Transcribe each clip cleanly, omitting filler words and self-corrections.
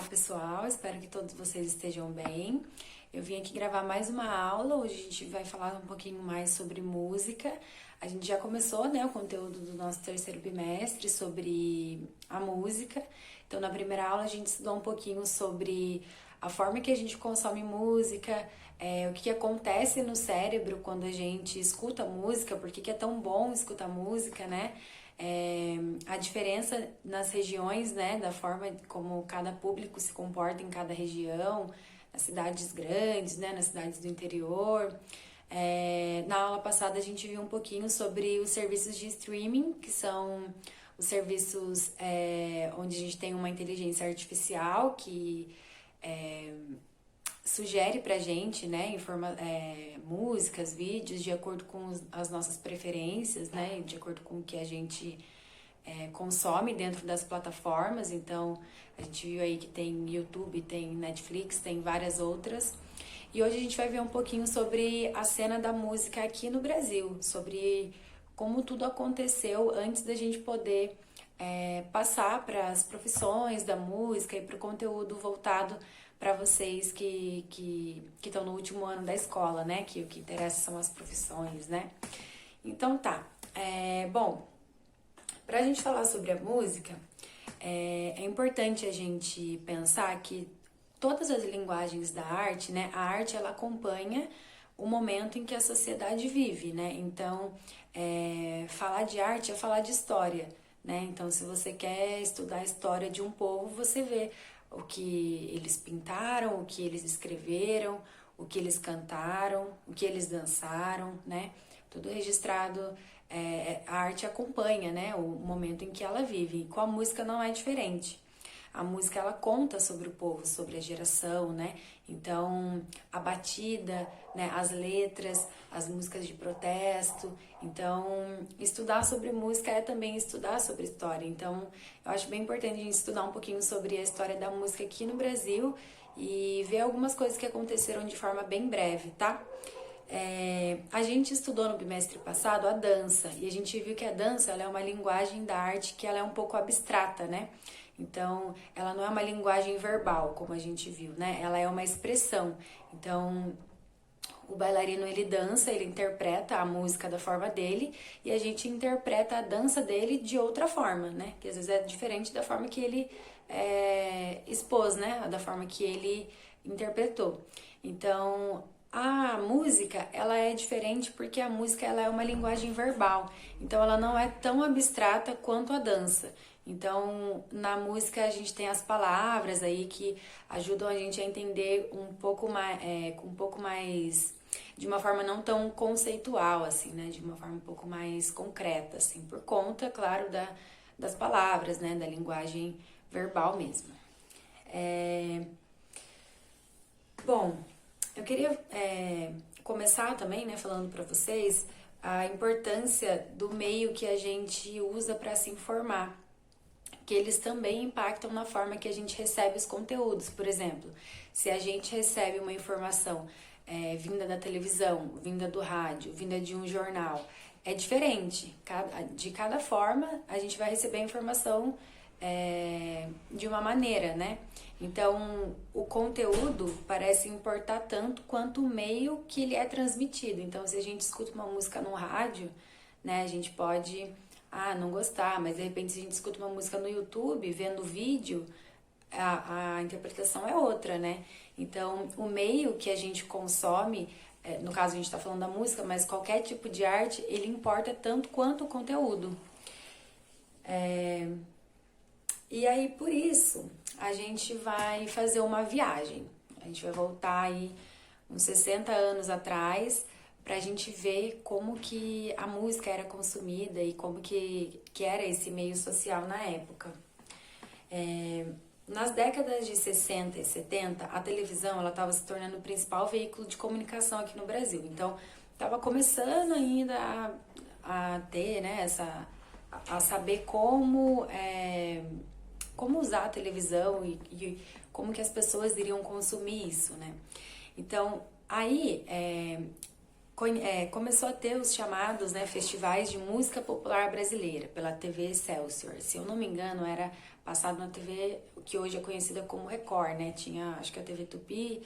pessoal, espero que todos vocês estejam bem. Eu vim aqui gravar mais uma aula, hoje a gente vai falar um pouquinho mais sobre música. A gente já começou, né, o conteúdo do nosso terceiro bimestre sobre a música. Então, na primeira aula a gente estudou um pouquinho sobre a forma que a gente consome música, o que acontece no cérebro quando a gente escuta música, por que é tão bom escutar música, né? A diferença nas regiões, né, da forma como cada público se comporta em cada região, nas cidades grandes, né, nas cidades do interior. Na aula passada a gente viu um pouquinho sobre os serviços de streaming, que são os serviços onde a gente tem uma inteligência artificial que sugere pra gente, né, músicas, vídeos de acordo com as nossas preferências, né, de acordo com o que a gente consome dentro das plataformas. Então, a gente viu aí que tem YouTube, tem Netflix, tem várias outras. E hoje a gente vai ver um pouquinho sobre a cena da música aqui no Brasil, sobre como tudo aconteceu antes da gente poder passar para as profissões da música e para o conteúdo voltado para vocês que estão no último ano da escola, né? Que o que interessa são as profissões, né? Então tá. Bom, pra gente falar sobre a música, é importante a gente pensar que todas as linguagens da arte, né? A arte, ela acompanha o momento em que a sociedade vive, né? Então, falar de arte é falar de história, né? Então, se você quer estudar a história de um povo, você vê o que eles pintaram, o que eles escreveram, o que eles cantaram, o que eles dançaram, né? Tudo registrado. A arte acompanha, né, o momento em que ela vive. E com a música não é diferente. A música, ela conta sobre o povo, sobre a geração, né? Então, a batida, né, as letras, as músicas de protesto. Então, estudar sobre música é também estudar sobre história. Então, eu acho bem importante a gente estudar um pouquinho sobre a história da música aqui no Brasil e ver algumas coisas que aconteceram de forma bem breve, tá? A gente estudou no bimestre passado a dança, e a gente viu que a dança, ela é uma linguagem da arte que ela é um pouco abstrata, né? Então, ela não é uma linguagem verbal, como a gente viu, né? Ela é uma expressão. Então, o bailarino, ele dança, ele interpreta a música da forma dele, e a gente interpreta a dança dele de outra forma, né? Que às vezes é diferente da forma que ele expôs, né? Da forma que ele interpretou. Então, a música, ela é diferente porque a música, ela é uma linguagem verbal. Então, ela não é tão abstrata quanto a dança. Então, na música a gente tem as palavras aí que ajudam a gente a entender um pouco mais, de uma forma não tão conceitual, assim, né? De uma forma um pouco mais concreta, assim, por conta, claro, das palavras, né? Da linguagem verbal mesmo. Bom, eu queria começar também, né, falando para vocês a importância do meio que a gente usa para se informar, que eles também impactam na forma que a gente recebe os conteúdos. Por exemplo, se a gente recebe uma informação vinda da televisão, vinda do rádio, vinda de um jornal, é diferente. De cada forma, a gente vai receber a informação de uma maneira, né? Então, o conteúdo parece importar tanto quanto o meio que ele é transmitido. Então, se a gente escuta uma música no rádio, né, a gente pode não gostar, mas de repente se a gente escuta uma música no YouTube, vendo o vídeo, a interpretação é outra, né? Então, o meio que a gente consome, no caso a gente está falando da música, mas qualquer tipo de arte, ele importa tanto quanto o conteúdo. E aí, por isso, a gente vai fazer uma viagem. A gente vai voltar aí uns 60 anos atrás pra gente ver como que a música era consumida e como que era esse meio social na época. Nas décadas de 60 e 70, a televisão ela estava se tornando o principal veículo de comunicação aqui no Brasil. Então, estava começando ainda a ter, né, a saber como usar a televisão e como que as pessoas iriam consumir isso, né? Então, aí, começou a ter os chamados, né, festivais de música popular brasileira pela TV Excelsior. Se eu não me engano, era passado na TV que hoje é conhecida como Record, né? Tinha, acho que a TV Tupi,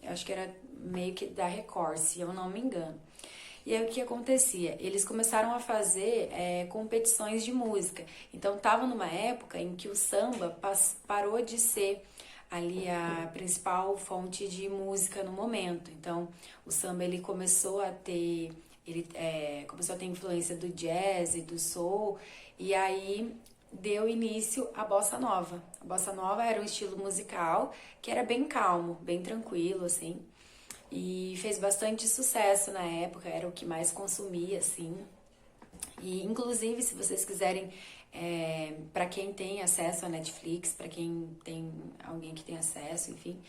acho que era meio que da Record, se eu não me engano. E aí o que acontecia? Eles começaram a fazer competições de música. Então tava numa época em que o samba parou de ser ali a principal fonte de música no momento. Então o samba ele começou a ter começou a ter influência do jazz e do soul, e aí deu início à bossa nova. A bossa nova era um estilo musical que era bem calmo, bem tranquilo, assim, e fez bastante sucesso na época, era o que mais consumia, assim. E inclusive, se vocês quiserem, para quem tem acesso à Netflix, para quem tem alguém que tem acesso, enfim,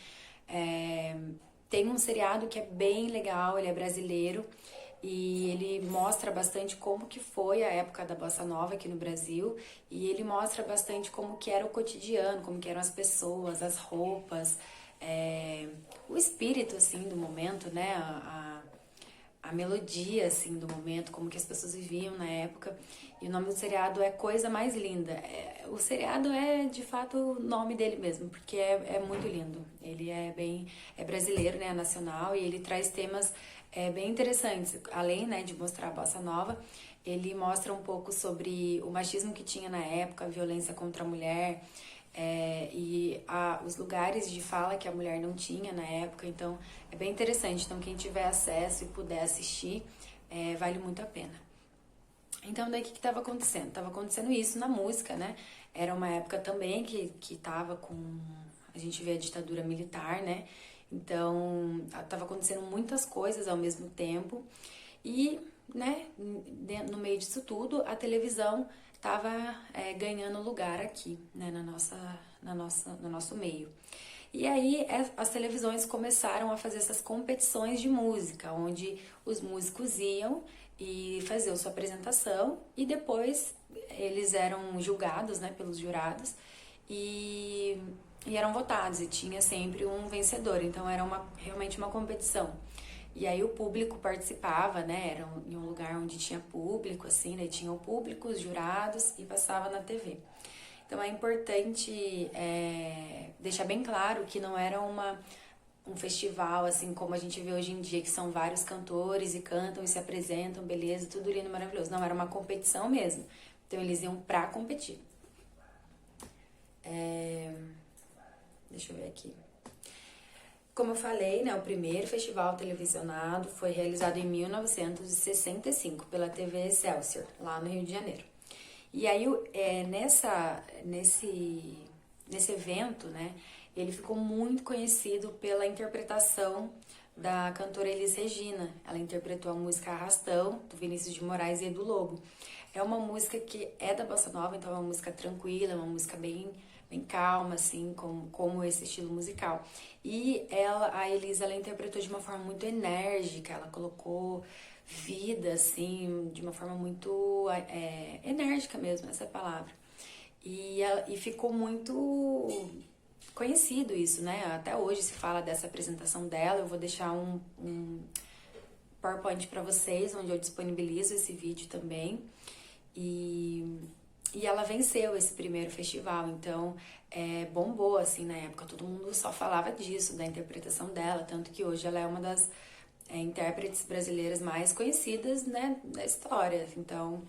tem um seriado que é bem legal, ele é brasileiro e ele mostra bastante como que foi a época da bossa nova aqui no Brasil, e ele mostra bastante como que era o cotidiano, como que eram as pessoas, as roupas, o espírito assim do momento, né? A melodia assim do momento, como que as pessoas viviam na época. E o nome do seriado é Coisa Mais Linda. O seriado é de fato o nome dele mesmo, porque é muito lindo. Ele é brasileiro, né, nacional, e ele traz temas bem interessantes. Além, né, de mostrar a bossa nova, ele mostra um pouco sobre o machismo que tinha na época, a violência contra a mulher, os lugares de fala que a mulher não tinha na época. Então é bem interessante. Então quem tiver acesso e puder assistir, vale muito a pena. Então daí o que estava acontecendo? Estava acontecendo isso na música, né? Era uma época também que tava com... A gente vê a ditadura militar, né? Então estava acontecendo muitas coisas ao mesmo tempo. E, né, no meio disso tudo, a televisão estava ganhando lugar aqui, né, no nosso meio. E aí as televisões começaram a fazer essas competições de música, onde os músicos iam e faziam sua apresentação e depois eles eram julgados, né, pelos jurados e eram votados, e tinha sempre um vencedor. Então era realmente uma competição. E aí o público participava, né? Era em um lugar onde tinha público, assim, né? Tinha o público, os jurados, e passava na TV. Então é importante deixar bem claro que não era um festival, assim, como a gente vê hoje em dia, que são vários cantores e cantam e se apresentam, beleza, tudo lindo, maravilhoso. Não, era uma competição mesmo. Então eles iam pra competir. Deixa eu ver aqui. Como eu falei, né, o primeiro festival televisionado foi realizado em 1965 pela TV Excelsior, lá no Rio de Janeiro. E aí, nesse evento, né, ele ficou muito conhecido pela interpretação da cantora Elis Regina. Ela interpretou a música Arrastão, do Vinícius de Moraes e do Lobo. É uma música que é da bossa nova, então é uma música tranquila, é uma música bem calma, assim, como esse estilo musical. E a Elis, ela interpretou de uma forma muito enérgica, ela colocou vida, assim, de uma forma muito enérgica mesmo, essa é a palavra. E ficou muito conhecido isso, né? Até hoje se fala dessa apresentação dela. Eu vou deixar um PowerPoint para vocês, onde eu disponibilizo esse vídeo também. E ela venceu esse primeiro festival, então bombou assim na época, todo mundo só falava disso, da interpretação dela, tanto que hoje ela é uma das intérpretes brasileiras mais conhecidas, né, da história. Então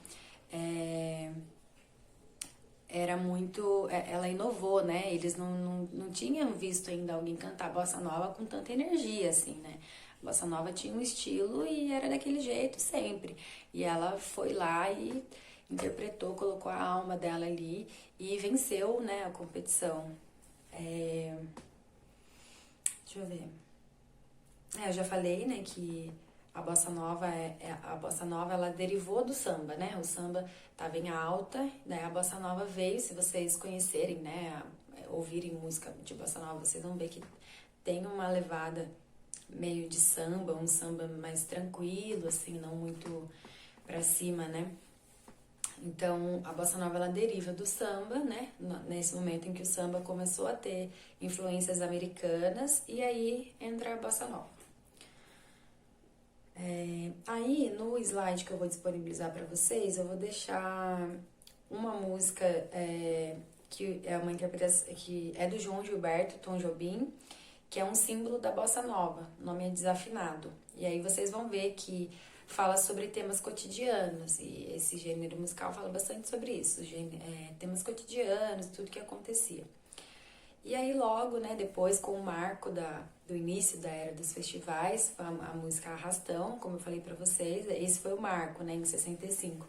era muito... ela inovou, né, eles não tinham visto ainda alguém cantar bossa nova com tanta energia, assim, né. A bossa nova tinha um estilo e era daquele jeito sempre, e ela foi lá e interpretou, colocou a alma dela ali e venceu, né, a competição. Deixa eu ver. Eu já falei, né, que a bossa nova ela derivou do samba, né? O samba estava em alta, né? A bossa nova veio, se vocês conhecerem, né, ouvirem música de bossa nova, vocês vão ver que tem uma levada meio de samba, um samba mais tranquilo, assim, não muito pra cima, né? Então, a bossa nova, ela deriva do samba, né? Nesse momento em que o samba começou a ter influências americanas, e aí entra a bossa nova. Aí, no slide que eu vou disponibilizar para vocês, eu vou deixar uma música que é uma interpretação que é do João Gilberto, Tom Jobim, que é um símbolo da bossa nova. O nome é Desafinado. E aí vocês vão ver que fala sobre temas cotidianos, e esse gênero musical fala bastante sobre isso, temas cotidianos, tudo que acontecia. E aí logo, né, depois com o marco do início da era dos festivais, a música Arrastão, como eu falei pra vocês, esse foi o marco, né, em 65.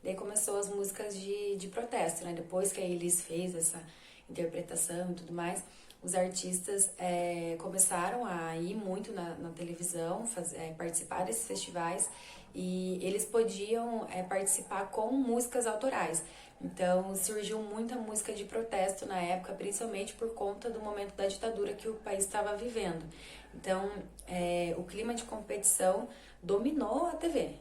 Daí começou as músicas de protesto, né, depois que a Elis fez essa interpretação e tudo mais, os artistas começaram a ir muito na televisão, participar desses festivais, e eles podiam participar com músicas autorais. Então surgiu muita música de protesto na época, principalmente por conta do momento da ditadura que o país estava vivendo. Então o clima de competição dominou a TV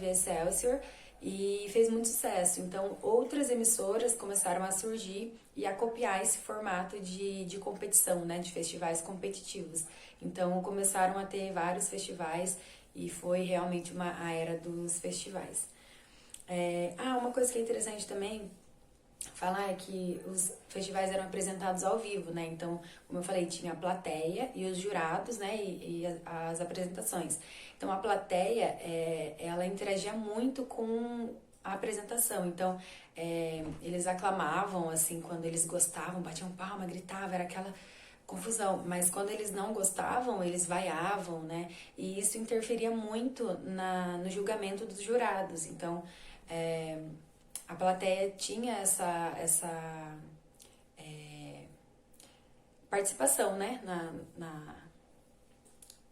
Excelsior e fez muito sucesso. Então outras emissoras começaram a surgir e a copiar esse formato de competição, né, de festivais competitivos. Então começaram a ter vários festivais e foi realmente a era dos festivais. Uma coisa que é interessante também falar é que os festivais eram apresentados ao vivo, né? Então, como eu falei, tinha a plateia e os jurados, né? E as apresentações. Então, a plateia, ela interagia muito com a apresentação. Então, eles aclamavam, assim, quando eles gostavam, batiam palma, gritavam, era aquela confusão. Mas quando eles não gostavam, eles vaiavam, né? E isso interferia muito no julgamento dos jurados. Então, a plateia tinha essa participação, né,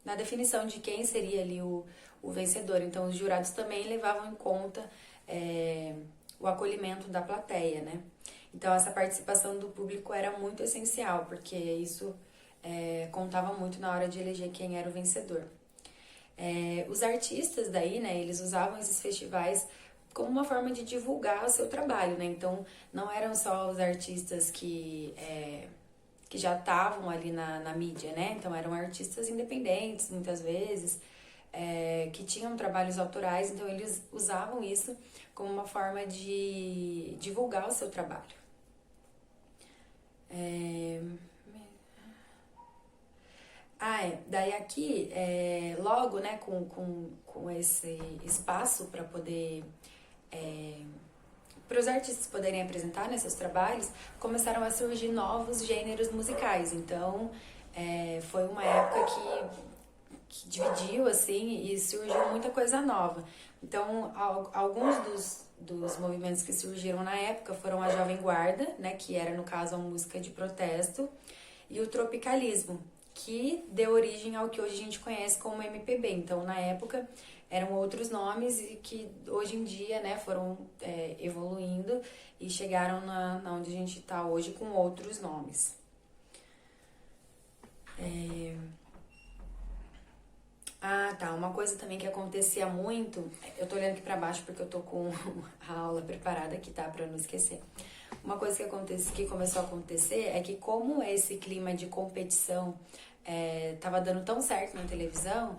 na definição de quem seria ali o vencedor. Então, os jurados também levavam em conta o acolhimento da plateia, né? Então, essa participação do público era muito essencial, porque isso contava muito na hora de eleger quem era o vencedor. Os artistas daí, né, eles usavam esses festivais como uma forma de divulgar o seu trabalho, né? Então, não eram só os artistas que já estavam ali na mídia, né? Então, eram artistas independentes, muitas vezes, que tinham trabalhos autorais, então eles usavam isso como uma forma de divulgar o seu trabalho. Daí aqui, logo, né, com esse espaço para poder para os artistas poderem apresentar, né, seus trabalhos, começaram a surgir novos gêneros musicais. Então, foi uma época que dividiu, assim, e surgiu muita coisa nova. Então, alguns dos movimentos que surgiram na época foram a Jovem Guarda, né, que era, no caso, a música de protesto, e o tropicalismo, que deu origem ao que hoje a gente conhece como MPB. Então, na época, eram outros nomes e que hoje em dia, né, foram evoluindo e chegaram na onde a gente está hoje com outros nomes. Uma coisa também que acontecia muito, eu tô olhando aqui pra baixo porque eu tô com a aula preparada aqui, tá, pra não esquecer. Uma coisa que começou a acontecer é que como esse clima de competição tava dando tão certo na televisão,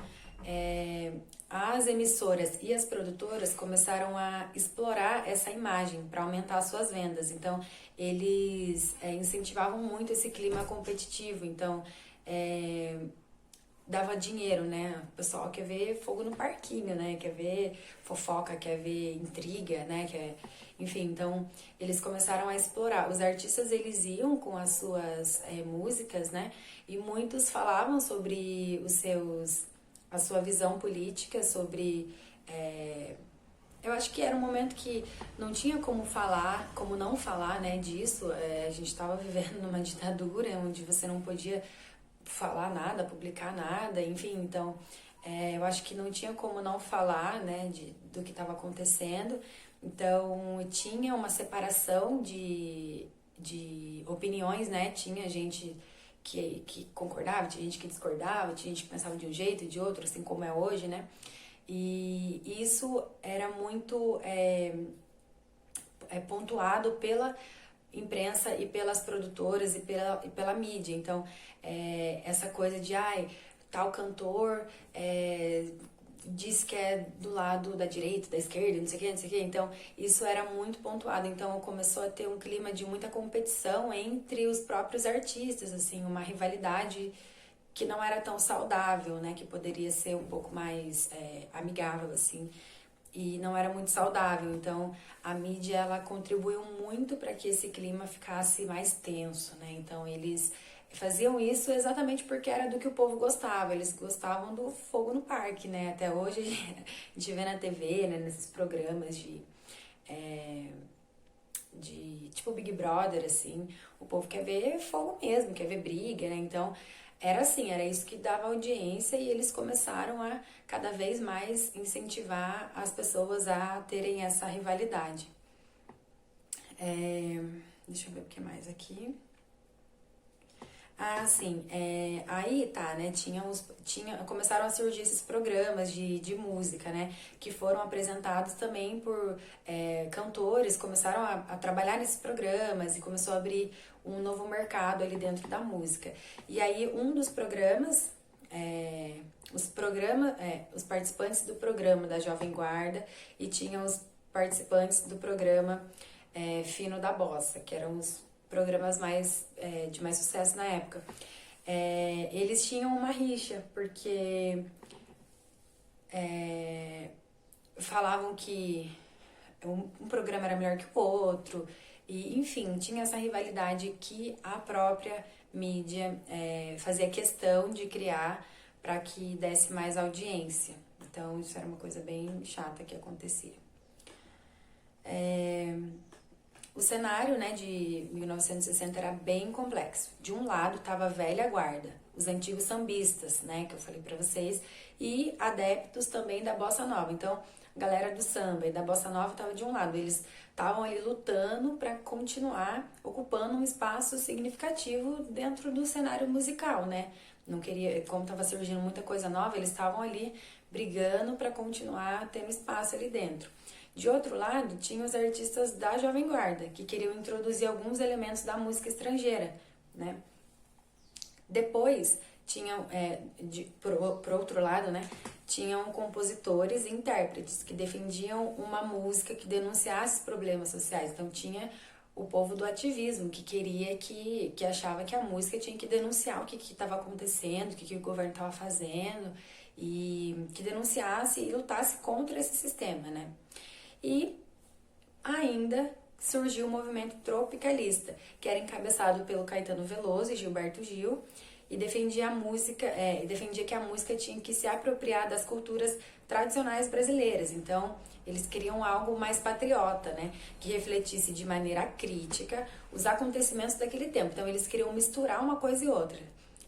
as emissoras e as produtoras começaram a explorar essa imagem para aumentar as suas vendas. Então, eles incentivavam muito esse clima competitivo. Então, dava dinheiro, né? O pessoal quer ver fogo no parquinho, né? Quer ver fofoca, quer ver intriga, né? Enfim, então eles começaram a explorar. Os artistas, eles iam com as suas músicas, né? E muitos falavam sobre a sua visão política, sobre... eu acho que era um momento que não tinha como não falar, né, disso. A gente estava vivendo numa ditadura onde você não podia falar nada, publicar nada, enfim, então eu acho que não tinha como não falar, né, do que estava acontecendo. Então tinha uma separação de opiniões, né, tinha gente que concordava, tinha gente que discordava, tinha gente que pensava de um jeito e de outro, assim como é hoje, né, e isso era muito pontuado pela imprensa e pelas produtoras e pela mídia. Então, essa coisa de, tal cantor diz que é do lado da direita, da esquerda, não sei o que, não sei o que. Então, isso era muito pontuado. Então, começou a ter um clima de muita competição entre os próprios artistas, assim, uma rivalidade que não era tão saudável, né? Que poderia ser um pouco mais amigável, assim. E não era muito saudável. Então, a mídia, ela contribuiu muito para que esse clima ficasse mais tenso, né? Então, eles faziam isso exatamente porque era do que o povo gostava. Eles gostavam do fogo no parque, né? Até hoje a gente vê na TV, né? Nesses programas de tipo Big Brother, assim, o povo quer ver fogo mesmo, quer ver briga, né? Então, era assim, era isso que dava audiência e eles começaram a cada vez mais incentivar as pessoas a terem essa rivalidade. Deixa eu ver o que mais aqui. Ah, sim. Aí tá, né? Começaram a surgir esses programas de música, né? Que foram apresentados também por cantores, começaram a trabalhar nesses programas e começou a abrir um novo mercado ali dentro da música. E aí um dos programas, os participantes do programa da Jovem Guarda e tinham os participantes do programa Fino da Bossa, que eram os programas de mais sucesso na época. Eles tinham uma rixa, porque falavam que um programa era melhor que o outro, e enfim, tinha essa rivalidade que a própria mídia fazia questão de criar para que desse mais audiência. Então, isso era uma coisa bem chata que acontecia. O cenário, né, de 1960 era bem complexo. De um lado estava a velha guarda, os antigos sambistas, né, que eu falei para vocês, e adeptos também da bossa nova. Então, a galera do samba e da bossa nova estava de um lado, eles estavam ali lutando para continuar ocupando um espaço significativo dentro do cenário musical, né? Não queria, como estava surgindo muita coisa nova, eles estavam ali brigando para continuar tendo espaço ali dentro. De outro lado, tinha os artistas da Jovem Guarda, que queriam introduzir alguns elementos da música estrangeira, né? Depois, tinham, por outro lado, né, tinham compositores e intérpretes que defendiam uma música que denunciasse os problemas sociais. Então, tinha o povo do ativismo, que queria, que achava que a música tinha que denunciar o que estava acontecendo, o que o governo estava fazendo, e que denunciasse e lutasse contra esse sistema, né? E ainda surgiu o movimento tropicalista, que era encabeçado pelo Caetano Veloso e Gilberto Gil, e defendia que a música tinha que se apropriar das culturas tradicionais brasileiras. Então, eles queriam algo mais patriota, né, que refletisse de maneira crítica os acontecimentos daquele tempo. Então, eles queriam misturar uma coisa e outra.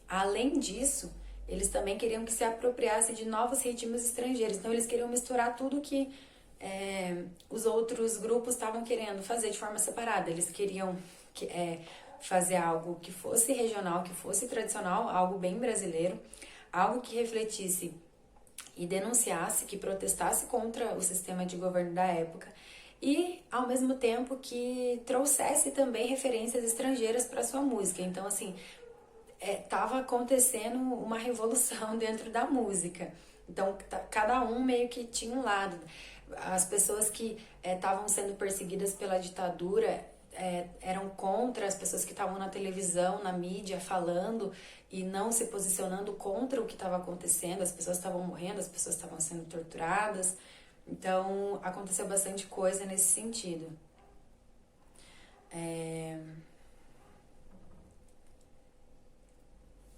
Além disso, eles também queriam que se apropriasse de novos ritmos estrangeiros. Então, eles queriam misturar tudo que os outros grupos estavam querendo fazer de forma separada. Eles queriam fazer algo que fosse regional, que fosse tradicional, algo bem brasileiro, algo que refletisse e denunciasse, que protestasse contra o sistema de governo da época e, ao mesmo tempo, que trouxesse também referências estrangeiras para sua música. Então, assim, estava acontecendo uma revolução dentro da música. Então, cada um meio que tinha um lado. As pessoas que estavam sendo perseguidas pela ditadura eram contra as pessoas que estavam na televisão, na mídia, falando e não se posicionando contra o que estava acontecendo. As pessoas estavam morrendo, as pessoas estavam sendo torturadas. Então, aconteceu bastante coisa nesse sentido.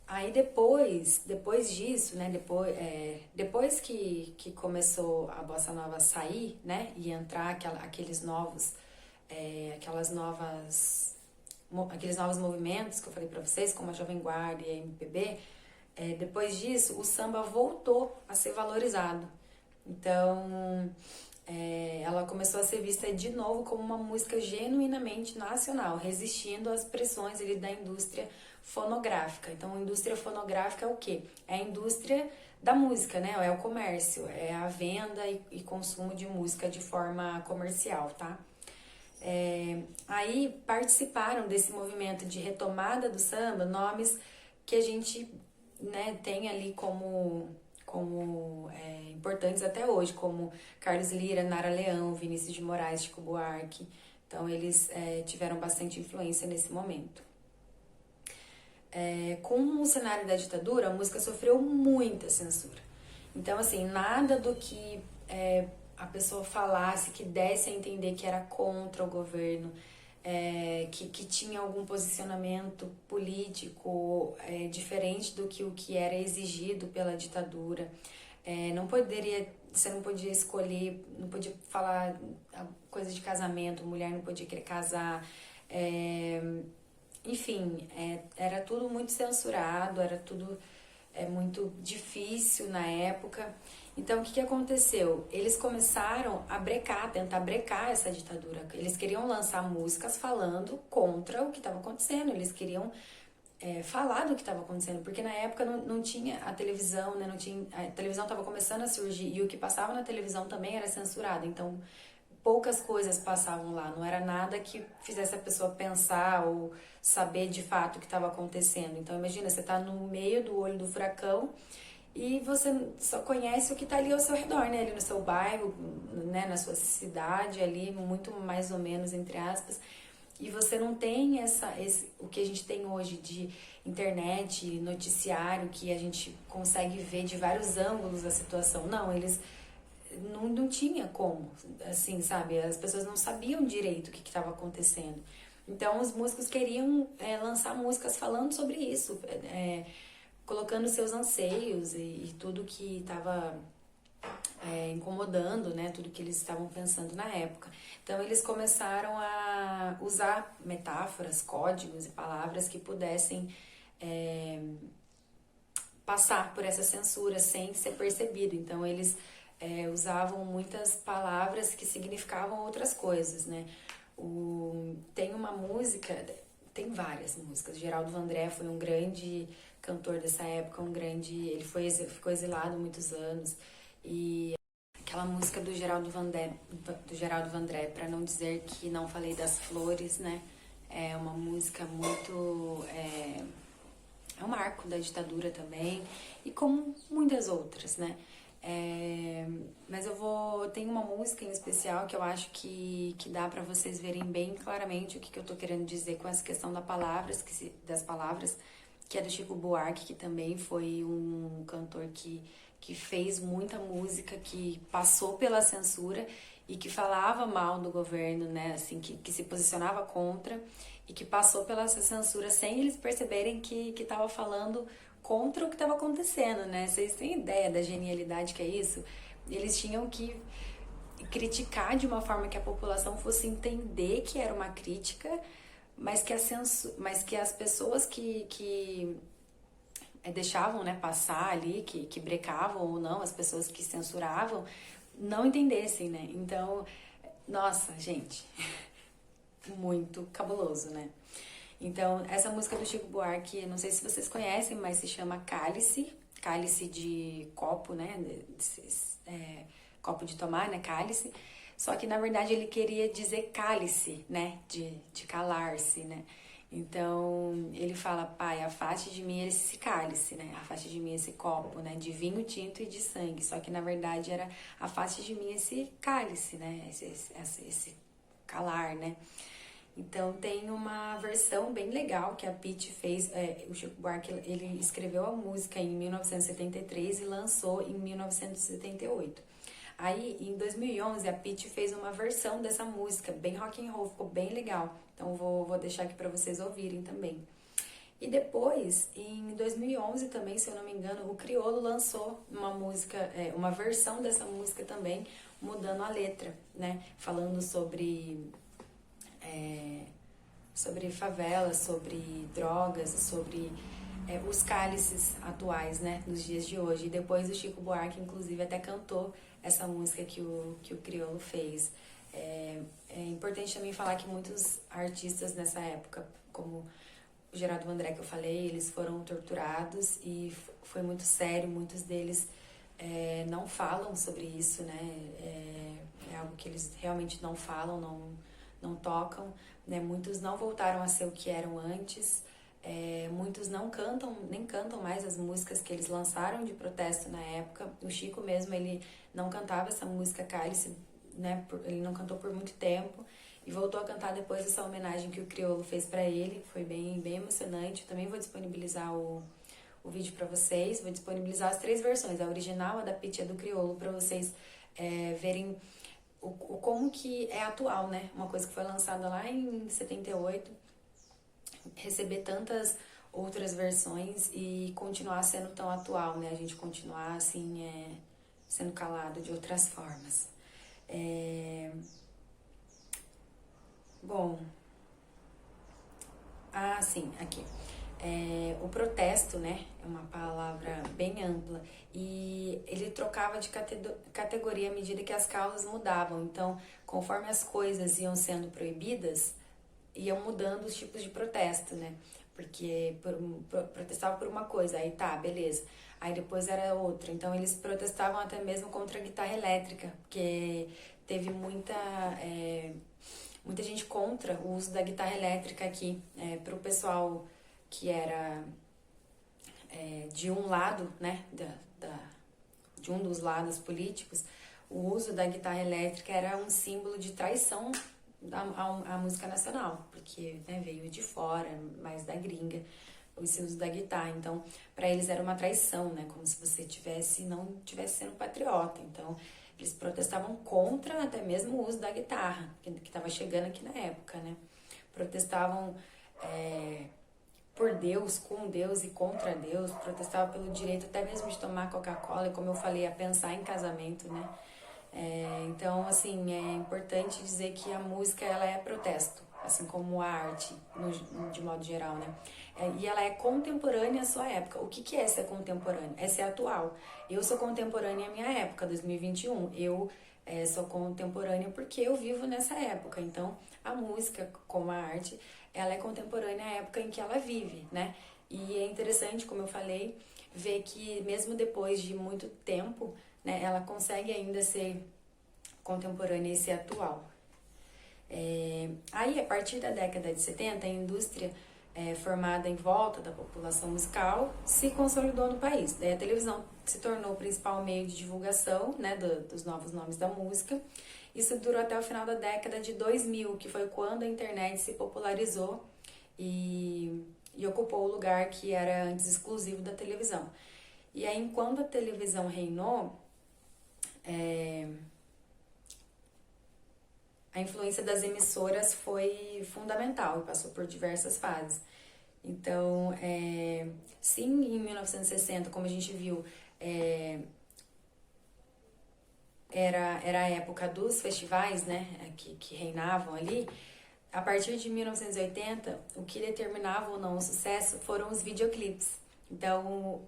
Aí depois disso, né, depois que começou a bossa nova a sair, né, e entrar aqueles novos movimentos que eu falei pra vocês, como a Jovem Guarda e a MPB, depois disso o samba voltou a ser valorizado. Então, ela começou a ser vista de novo como uma música genuinamente nacional, resistindo às pressões ali da indústria fonográfica. Então, a indústria fonográfica é o quê? É a indústria da música, né? É o comércio, é a venda e consumo de música de forma comercial, tá? Aí participaram desse movimento de retomada do samba nomes que a gente, né, tem ali como como importantes até hoje, como Carlos Lyra, Nara Leão, Vinícius de Moraes, Chico Buarque. Então eles tiveram bastante influência nesse momento. Com o cenário da ditadura, a música sofreu muita censura. Então, assim, nada do que a pessoa falasse que desse a entender que era contra o governo, que tinha algum posicionamento político diferente do que o que era exigido pela ditadura. Você não podia escolher, não podia falar coisa de casamento, mulher não podia querer casar. Enfim, era tudo muito censurado, era tudo muito difícil na época. Então, o que aconteceu? Eles começaram a tentar brecar essa ditadura. Eles queriam lançar músicas falando contra o que estava acontecendo, eles queriam falar do que estava acontecendo, porque na época não tinha a televisão, né? A televisão estava começando a surgir e o que passava na televisão também era censurado, então poucas coisas passavam lá, não era nada que fizesse a pessoa pensar ou saber de fato o que estava acontecendo. Então imagina, você está no meio do olho do furacão e você só conhece o que está ali ao seu redor, né? Ali no seu bairro, né? Na sua cidade, ali, muito mais ou menos, entre aspas. E você não tem o que a gente tem hoje de internet, noticiário, que a gente consegue ver de vários ângulos a situação. Não, eles não tinha como, assim, sabe? As pessoas não sabiam direito o que estava acontecendo. Então, os músicos queriam lançar músicas falando sobre isso, colocando seus anseios e tudo que estava incomodando, né? Tudo que eles estavam pensando na época. Então, eles começaram a usar metáforas, códigos e palavras que pudessem passar por essa censura sem ser percebido. Então, eles usavam muitas palavras que significavam outras coisas, né? Tem uma música, tem várias músicas. Geraldo Vandré foi um grande cantor dessa época, ele ficou exilado muitos anos. E aquela música do Geraldo Vandré, para não dizer que não falei das flores, né? É uma música muito... é um marco da ditadura também, e como muitas outras, né? Mas tem uma música em especial que eu acho que dá para vocês verem bem claramente o que eu tô querendo dizer com essa questão das palavras, que é do Chico Buarque, que também foi um cantor que fez muita música, que passou pela censura e que falava mal do governo, né, assim, que se posicionava contra e que passou pela censura sem eles perceberem que estava falando contra o que estava acontecendo, né? Vocês têm ideia da genialidade que é isso? Eles tinham que criticar de uma forma que a população fosse entender que era uma crítica, mas que as pessoas que deixavam, né, passar ali, que brecavam ou não, as pessoas que censuravam, não entendessem, né? Então, nossa, gente, muito cabuloso, né? Então, essa música do Chico Buarque, não sei se vocês conhecem, mas se chama Cálice, cálice de copo, né? Copo de tomar, né? Cálice. Só que, na verdade, ele queria dizer cálice, né? De calar-se, né? Então, ele fala, pai, afaste de mim esse cálice, né? Afaste de mim esse copo, né? De vinho tinto e de sangue. Só que, na verdade, era afaste de mim esse cálice, né? Esse calar, né? Então, tem uma versão bem legal que a Pitty fez. O Chico Buarque, ele escreveu a música em 1973 e lançou em 1978. Aí, em 2011, a Pitty fez uma versão dessa música, bem rock and roll, ficou bem legal. Então, vou deixar aqui para vocês ouvirem também. E depois, em 2011 também, se eu não me engano, o Criolo lançou uma música, uma versão dessa música também, mudando a letra, né? Falando sobre favela, sobre drogas, sobre os cálices atuais, né, nos dias de hoje. E depois o Chico Buarque, inclusive, até cantou essa música que o Criolo fez. É importante também falar que muitos artistas nessa época, como o Geraldo Vandré que eu falei, eles foram torturados e foi muito sério, muitos deles não falam sobre isso, né, é algo que eles realmente não falam, não tocam, né? Muitos não voltaram a ser o que eram antes, muitos não cantam, nem cantam mais as músicas que eles lançaram de protesto na época. O Chico mesmo, ele não cantava essa música Cálice, né? Ele não cantou por muito tempo e voltou a cantar depois dessa homenagem que o Criolo fez para ele. Foi bem emocionante. Eu também vou disponibilizar o vídeo para vocês. Vou disponibilizar as 3 versões, a original, a da Pitty e a do Criolo, para vocês verem como que é atual, né? Uma coisa que foi lançada lá em 78, receber tantas outras versões e continuar sendo tão atual, né? A gente continuar, assim, sendo calado de outras formas. Bom, sim, aqui. O protesto, né, é uma palavra bem ampla e ele trocava de categoria à medida que as causas mudavam. Então, conforme as coisas iam sendo proibidas, iam mudando os tipos de protesto, né? Porque protestavam por uma coisa, aí tá, beleza. Aí depois era outra. Então, eles protestavam até mesmo contra a guitarra elétrica, porque teve muita gente contra o uso da guitarra elétrica aqui, para o pessoal que era de um lado, né, de um dos lados políticos. O uso da guitarra elétrica era um símbolo de traição à música nacional, porque, né, veio de fora, mais da gringa, esse uso da guitarra. Então, para eles era uma traição, né, como se você não tivesse sendo patriota. Então, eles protestavam contra até mesmo o uso da guitarra, que estava chegando aqui na época, né. Protestavam por Deus, com Deus e contra Deus, protestavam pelo direito até mesmo de tomar Coca-Cola e, como eu falei, a pensar em casamento, né. Então, assim, é importante dizer que a música, ela é protesto, assim como a arte, de modo geral, né? E ela é contemporânea à sua época. O que é ser contemporânea? É ser atual. Eu sou contemporânea à minha época, 2021. Eu sou contemporânea porque eu vivo nessa época. Então, a música, como a arte, ela é contemporânea à época em que ela vive, né? E é interessante, como eu falei, ver que mesmo depois de muito tempo, né, ela consegue ainda ser contemporânea e ser atual. Aí, a partir da década de 70, a indústria formada em volta da população musical se consolidou no país. Daí a televisão se tornou o principal meio de divulgação, né, dos novos nomes da música. Isso durou até o final da década de 2000, que foi quando a internet se popularizou e ocupou o lugar que era antes exclusivo da televisão. E aí, enquanto a televisão reinou, a influência das emissoras foi fundamental e passou por diversas fases. Então, sim, em 1960, como a gente viu, era a época dos festivais, né, que reinavam ali. A partir de 1980, o que determinava ou não o sucesso foram os videoclipes. Então,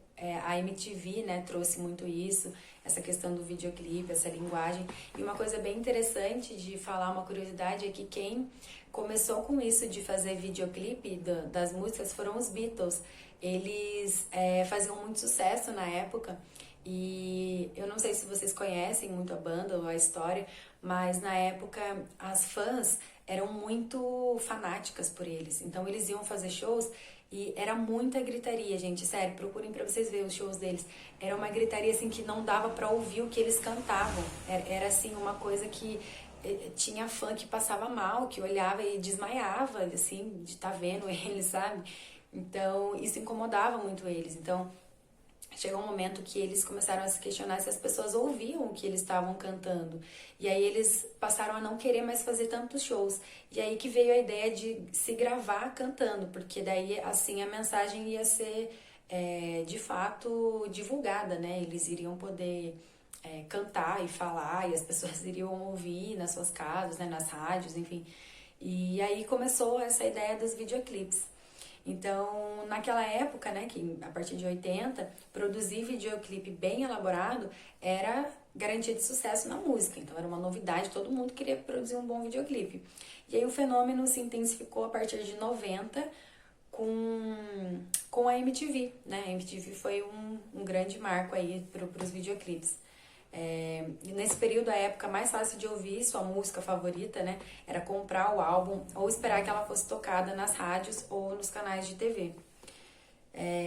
a MTV, né, trouxe muito isso, essa questão do videoclipe, essa linguagem. E uma coisa bem interessante de falar, uma curiosidade, é que quem começou com isso de fazer videoclipe das músicas foram os Beatles. Eles faziam muito sucesso na época. E eu não sei se vocês conhecem muito a banda ou a história, mas na época as fãs eram muito fanáticas por eles. Então eles iam fazer shows e era muita gritaria, gente. Sério, procurem pra vocês verem os shows deles. Era uma gritaria assim que não dava pra ouvir o que eles cantavam. Era assim uma coisa que tinha fã que passava mal, que olhava e desmaiava, assim, de estar vendo eles, sabe? Então isso incomodava muito eles. Então chegou um momento que eles começaram a se questionar se as pessoas ouviam o que eles estavam cantando. E aí eles passaram a não querer mais fazer tantos shows. E aí que veio a ideia de se gravar cantando, porque daí assim a mensagem ia ser de fato divulgada, né? Eles iriam poder cantar e falar, e as pessoas iriam ouvir nas suas casas, né? Nas rádios, enfim. E aí começou essa ideia dos videoclipes. Então, naquela época, né, que a partir de 80, produzir videoclipe bem elaborado era garantia de sucesso na música. Então, era uma novidade, todo mundo queria produzir um bom videoclipe. E aí o fenômeno se intensificou a partir de 90 com a MTV, né? A MTV foi um grande marco aí para os videoclipes. Nesse período, a época mais fácil de ouvir sua música favorita, né, era comprar o álbum ou esperar que ela fosse tocada nas rádios ou nos canais de TV.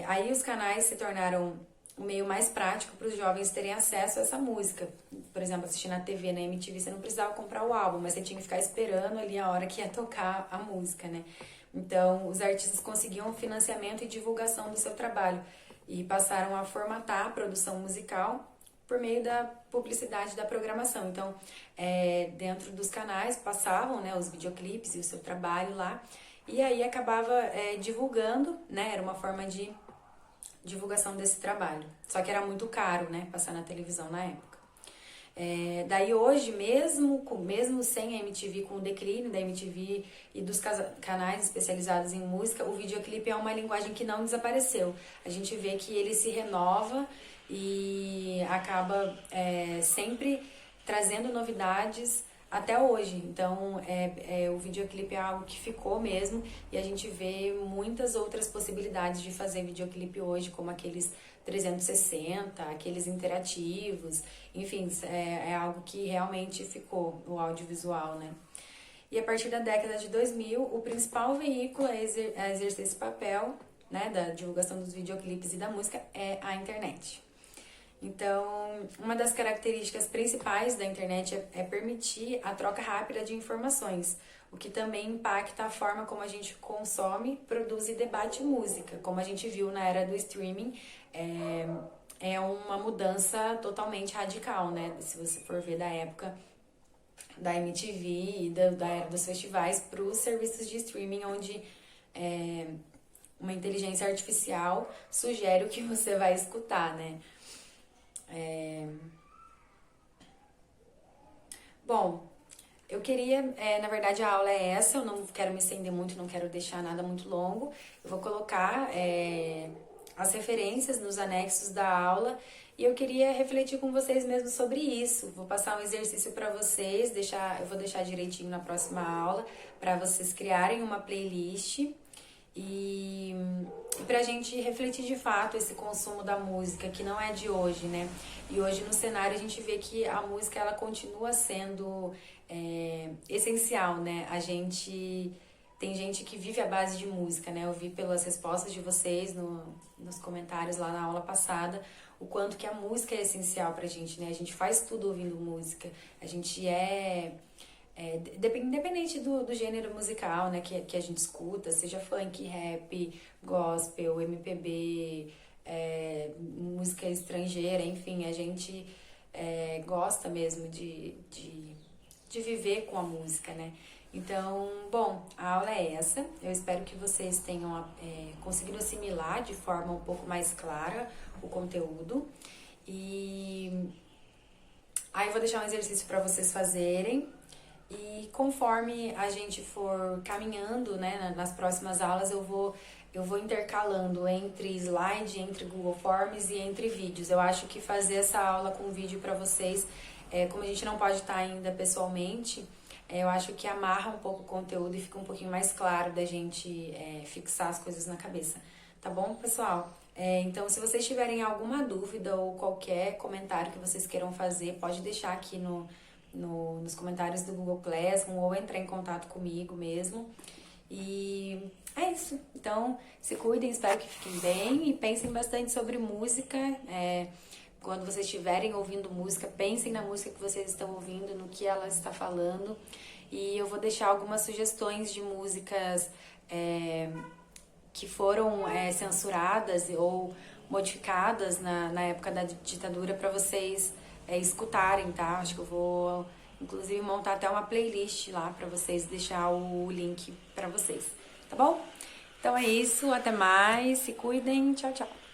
Aí os canais se tornaram o meio mais prático para os jovens terem acesso a essa música. Por exemplo, assistir na TV, na MTV, você não precisava comprar o álbum, mas você tinha que ficar esperando ali a hora que ia tocar a música, né? Então, os artistas conseguiam financiamento e divulgação do seu trabalho e passaram a formatar a produção musical por meio da publicidade da programação. Então, dentro dos canais passavam, né, os videoclipes e o seu trabalho lá, e aí acabava divulgando, né? Era uma forma de divulgação desse trabalho. Só que era muito caro, né, passar na televisão na época. Daí hoje, mesmo sem a MTV, com o declínio da MTV e dos canais especializados em música, o videoclipe é uma linguagem que não desapareceu. A gente vê que ele se renova e acaba sempre trazendo novidades até hoje. Então, o videoclipe é algo que ficou mesmo e a gente vê muitas outras possibilidades de fazer videoclipe hoje, como aqueles 360, aqueles interativos, enfim, é algo que realmente ficou, o audiovisual, né? E a partir da década de 2000, o principal veículo a exercer esse papel, né, da divulgação dos videoclipes e da música é a internet. Então, uma das características principais da internet é permitir a troca rápida de informações, o que também impacta a forma como a gente consome, produz e debate música. Como a gente viu na era do streaming, é uma mudança totalmente radical, né? Se você for ver da época da MTV e da era dos festivais para os serviços de streaming, onde uma inteligência artificial sugere o que você vai escutar, né? Bom, eu queria, na verdade a aula é essa, eu não quero me estender muito, não quero deixar nada muito longo. Eu vou colocar as referências nos anexos da aula e eu queria refletir com vocês mesmo sobre isso. Vou passar um exercício para vocês, eu vou deixar direitinho na próxima aula para vocês criarem uma playlist e pra gente refletir de fato esse consumo da música, que não é de hoje, né? E hoje no cenário a gente vê que a música ela continua sendo essencial, né? Tem gente que vive à base de música, né? Eu vi pelas respostas de vocês nos comentários lá na aula passada o quanto que a música é essencial pra gente, né? A gente faz tudo ouvindo música, a gente independente do gênero musical, né, que a gente escuta, seja funk, rap, gospel, MPB, música estrangeira, enfim, a gente gosta mesmo de viver com a música, né? Então, bom, a aula é essa. Eu espero que vocês tenham conseguido assimilar de forma um pouco mais clara o conteúdo. E aí eu vou deixar um exercício para vocês fazerem. E conforme a gente for caminhando, né, nas próximas aulas, eu vou intercalando entre slide, entre Google Forms e entre vídeos. Eu acho que fazer essa aula com vídeo para vocês, como a gente não pode estar ainda pessoalmente, eu acho que amarra um pouco o conteúdo e fica um pouquinho mais claro da gente fixar as coisas na cabeça. Tá bom, pessoal? Então, se vocês tiverem alguma dúvida ou qualquer comentário que vocês queiram fazer, pode deixar aqui nos comentários do Google Classroom ou entrar em contato comigo mesmo. E é isso. Então, se cuidem, espero que fiquem bem e pensem bastante sobre música. Quando vocês estiverem ouvindo música, pensem na música que vocês estão ouvindo, no que ela está falando. E eu vou deixar algumas sugestões de músicas que foram censuradas ou modificadas na época da ditadura para vocês escutarem, tá? Acho que eu vou, inclusive, montar até uma playlist lá para vocês, deixar o link para vocês, tá bom? Então é isso, até mais, se cuidem, tchau, tchau!